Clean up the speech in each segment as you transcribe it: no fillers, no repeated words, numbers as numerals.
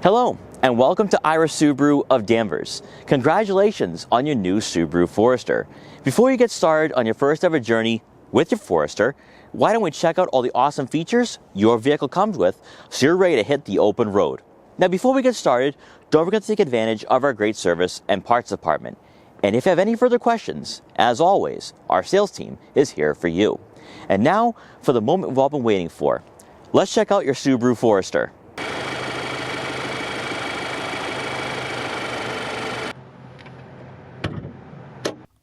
Hello, and welcome to Ira Subaru of Danvers. Congratulations on your new Subaru Forester. Before you get started on your first ever journey with your Forester, why don't we check out all the awesome features your vehicle comes with so you're ready to hit the open road. Now before we get started, don't forget to take advantage of our great service and parts department. And if you have any further questions, as always, our sales team is here for you. And now for the moment we've all been waiting for. Let's check out your Subaru Forester.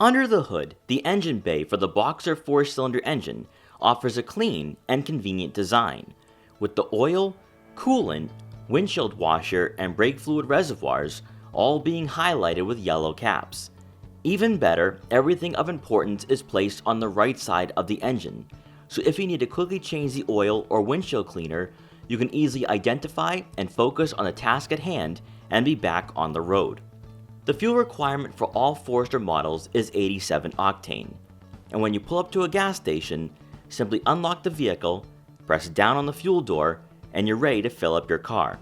Under the hood, the engine bay for the Boxer 4-cylinder engine offers a clean and convenient design, with the oil, coolant, windshield washer, and brake fluid reservoirs all being highlighted with yellow caps. Even better, everything of importance is placed on the right side of the engine, so if you need to quickly change the oil or windshield cleaner, you can easily identify and focus on the task at hand and be back on the road. The fuel requirement for all Forester models is 87 octane, and when you pull up to a gas station, simply unlock the vehicle, press down on the fuel door, and you're ready to fill up your car.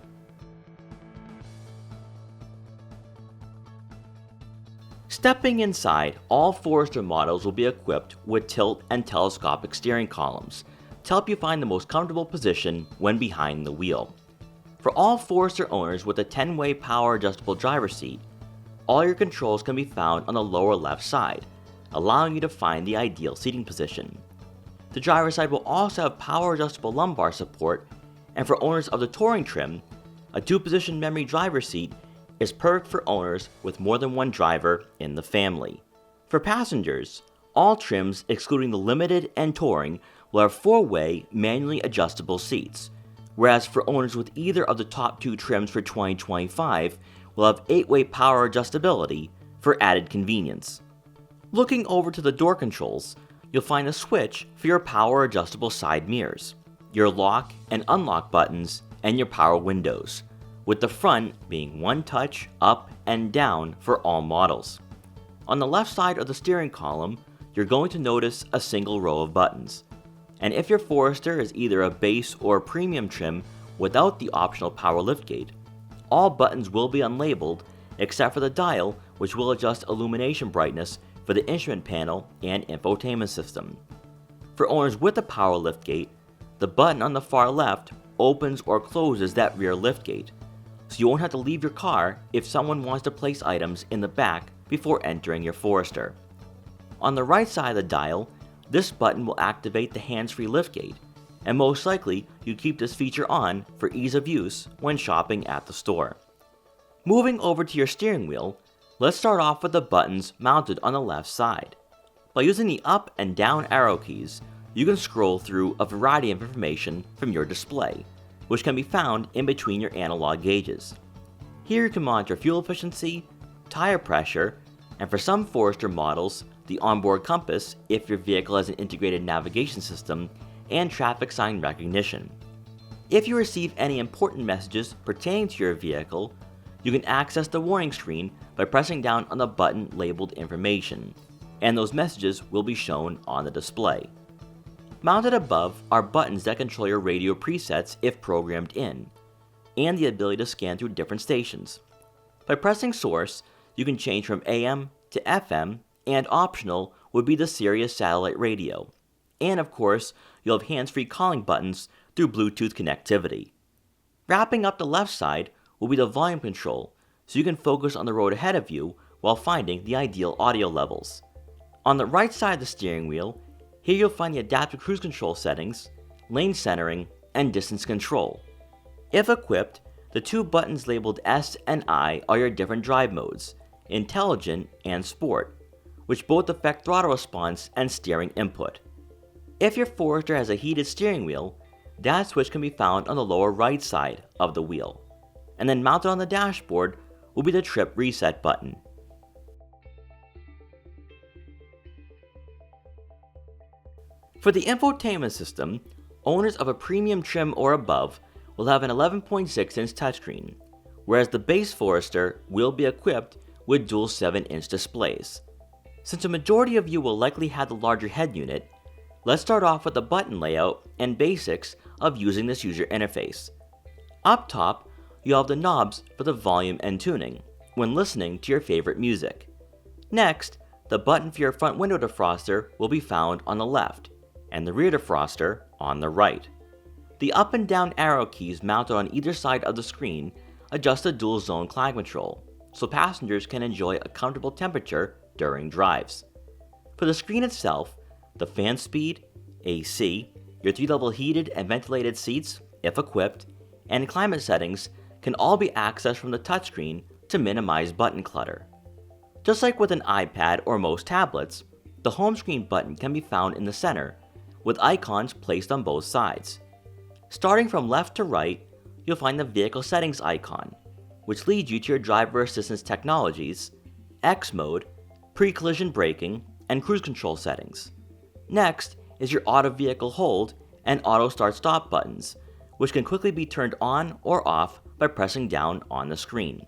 Stepping inside, all Forester models will be equipped with tilt and telescopic steering columns to help you find the most comfortable position when behind the wheel. For all Forester owners with a 10-way power adjustable driver's seat, all your controls can be found on the lower left side, allowing you to find the ideal seating position. The driver's side will also have power adjustable lumbar support, and for owners of the touring trim, a 2-position memory driver's seat is perfect for owners with more than one driver in the family. For passengers, all trims excluding the limited and touring will have 4-way manually adjustable seats, whereas for owners with either of the top 2 trims for 2025, will have 8-way power adjustability for added convenience. Looking over to the door controls, you'll find a switch for your power adjustable side mirrors, your lock and unlock buttons, and your power windows, with the front being one touch up and down for all models. On the left side of the steering column, you're going to notice a single row of buttons, and if your Forester is either a base or premium trim without the optional power liftgate, all buttons will be unlabeled except for the dial, which will adjust illumination brightness for the instrument panel and infotainment system. For owners with a power liftgate, the button on the far left opens or closes that rear liftgate, so you won't have to leave your car if someone wants to place items in the back before entering your Forester. On the right side of the dial, this button will activate the hands-free liftgate, and most likely you keep this feature on for ease of use when shopping at the store. Moving over to your steering wheel, let's start off with the buttons mounted on the left side. By using the up and down arrow keys, you can scroll through a variety of information from your display, which can be found in between your analog gauges. Here you can monitor fuel efficiency, tire pressure, and for some Forester models, the onboard compass if your vehicle has an integrated navigation system, and traffic sign recognition. If you receive any important messages pertaining to your vehicle, you can access the warning screen by pressing down on the button labeled information, and those messages will be shown on the display. Mounted above are buttons that control your radio presets if programmed in, and the ability to scan through different stations. By pressing source, you can change from AM to FM, and optional would be the Sirius satellite radio. And of course, you'll have hands-free calling buttons through Bluetooth connectivity. Wrapping up the left side will be the volume control, so you can focus on the road ahead of you while finding the ideal audio levels. On the right side of the steering wheel, here you'll find the adaptive cruise control settings, lane centering, and distance control. If equipped, the 2 buttons labeled S and I are your different drive modes, Intelligent and Sport, which both affect throttle response and steering input. If your Forester has a heated steering wheel, that switch can be found on the lower right side of the wheel. And then mounted on the dashboard will be the trip reset button. For the infotainment system, owners of a premium trim or above will have an 11.6-inch touchscreen, whereas the base Forester will be equipped with dual 7-inch displays. Since a majority of you will likely have the larger head unit, let's start off with the button layout and basics of using this user interface. Up top, you'll have the knobs for the volume and tuning when listening to your favorite music. Next, the button for your front window defroster will be found on the left, and the rear defroster on the right. The up and down arrow keys mounted on either side of the screen adjust the dual zone climate control, so passengers can enjoy a comfortable temperature during drives. For the screen itself, the fan speed, AC, your 3-level heated and ventilated seats, if equipped, and climate settings can all be accessed from the touchscreen to minimize button clutter. Just like with an iPad or most tablets, the home screen button can be found in the center, with icons placed on both sides. Starting from left to right, you'll find the vehicle settings icon, which leads you to your driver assistance technologies, X mode, pre-collision braking, and cruise control settings. Next is your auto vehicle hold and auto start stop buttons, which can quickly be turned on or off by pressing down on the screen.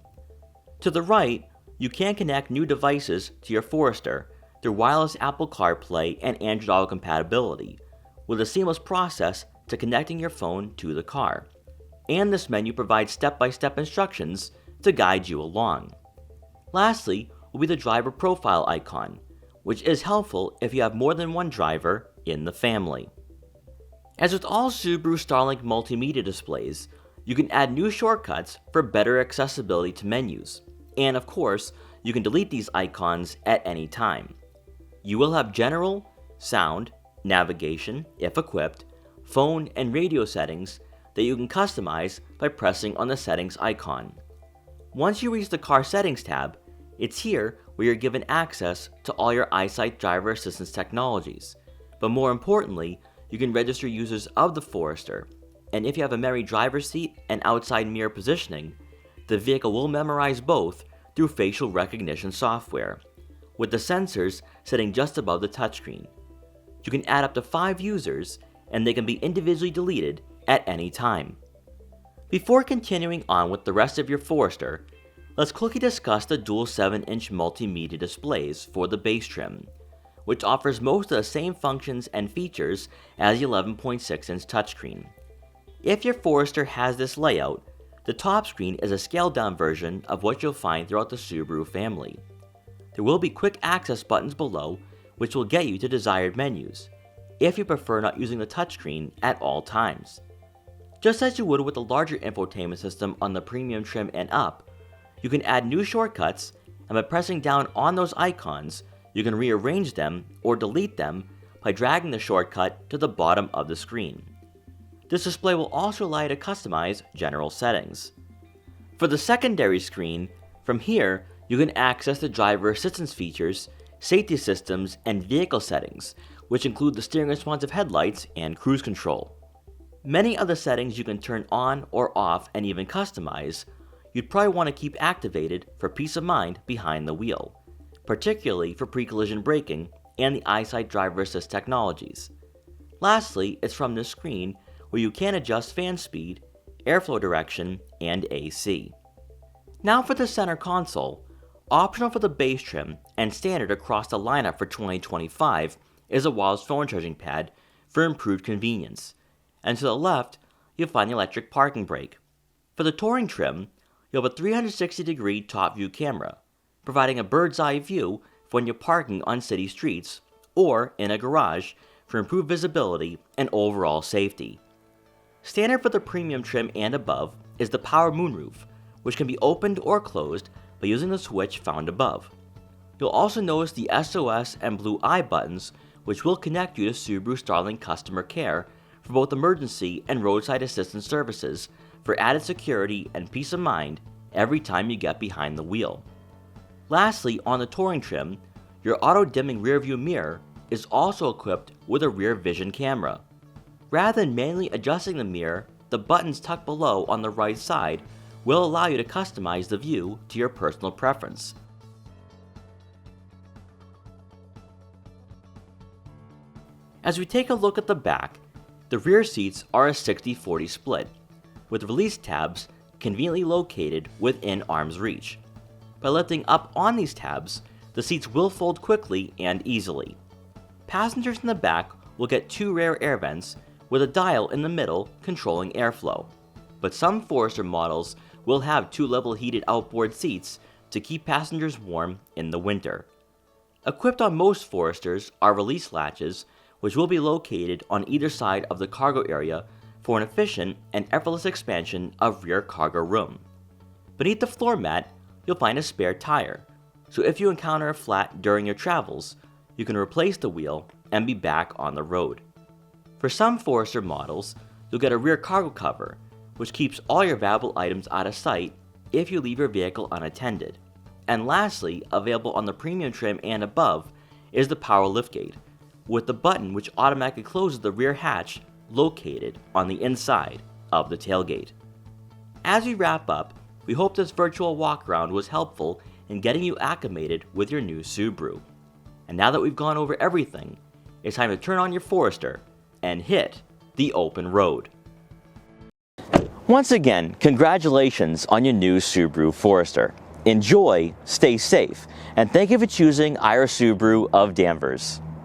To the right, you can connect new devices to your Forester through wireless Apple CarPlay and Android Auto compatibility, with a seamless process to connecting your phone to the car. And this menu provides step-by-step instructions to guide you along. Lastly will be the driver profile icon, which is helpful if you have more than one driver in the family. As with all Subaru Starlink multimedia displays, you can add new shortcuts for better accessibility to menus, and of course, you can delete these icons at any time. You will have general, sound, navigation, if equipped, phone and radio settings that you can customize by pressing on the settings icon. Once you reach the car settings tab, it's here where you're given access to all your EyeSight driver assistance technologies, but more importantly, you can register users of the Forester, and if you have a memory driver's seat and outside mirror positioning, the vehicle will memorize both through facial recognition software, with the sensors sitting just above the touchscreen. You can add up to 5 users, and they can be individually deleted at any time. Before continuing on with the rest of your Forester, let's quickly discuss the dual 7-inch multimedia displays for the base trim, which offers most of the same functions and features as the 11.6-inch touchscreen. If your Forester has this layout, the top screen is a scaled-down version of what you'll find throughout the Subaru family. There will be quick access buttons below, which will get you to desired menus, if you prefer not using the touchscreen at all times. Just as you would with the larger infotainment system on the premium trim and up, you can add new shortcuts, and by pressing down on those icons, you can rearrange them or delete them by dragging the shortcut to the bottom of the screen. This display will also allow you to customize general settings. For the secondary screen, from here you can access the driver assistance features, safety systems, and vehicle settings, which include the steering responsive headlights and cruise control. Many of the settings you can turn on or off and even customize, you'd probably want to keep activated for peace of mind behind the wheel, particularly for pre-collision braking and the EyeSight driver assist technologies. Lastly, it's from this screen where you can adjust fan speed, airflow direction, and AC. Now for the center console, optional for the base trim and standard across the lineup for 2025 is a wireless phone charging pad for improved convenience, and to the left, you'll find the electric parking brake. For the touring trim, you'll have a 360-degree top view camera, providing a bird's eye view for when you're parking on city streets or in a garage for improved visibility and overall safety. Standard for the premium trim and above is the power moonroof, which can be opened or closed by using the switch found above. You'll also notice the SOS and blue eye buttons, which will connect you to Subaru Starlink customer care for both emergency and roadside assistance services for added security and peace of mind every time you get behind the wheel. Lastly, on the touring trim, your auto-dimming rearview mirror is also equipped with a rear vision camera. Rather than manually adjusting the mirror, the buttons tucked below on the right side will allow you to customize the view to your personal preference. As we take a look at the back, the rear seats are a 60-40 split, with release tabs conveniently located within arm's reach. By lifting up on these tabs, the seats will fold quickly and easily. Passengers in the back will get 2 rear air vents with a dial in the middle controlling airflow, but some Forester models will have 2-level heated outboard seats to keep passengers warm in the winter. Equipped on most Foresters are release latches, which will be located on either side of the cargo area for an efficient and effortless expansion of rear cargo room. Beneath the floor mat, you'll find a spare tire, so if you encounter a flat during your travels, you can replace the wheel and be back on the road. For some Forester models, you'll get a rear cargo cover, which keeps all your valuable items out of sight if you leave your vehicle unattended. And lastly, available on the premium trim and above, is the power liftgate, with the button which automatically closes the rear hatch located on the inside of the tailgate. As we wrap up, we hope this virtual walk-around was helpful in getting you acclimated with your new Subaru. And now that we've gone over everything, it's time to turn on your Forester and hit the open road. Once again, congratulations on your new Subaru Forester. Enjoy, stay safe, and thank you for choosing our Subaru of Danvers.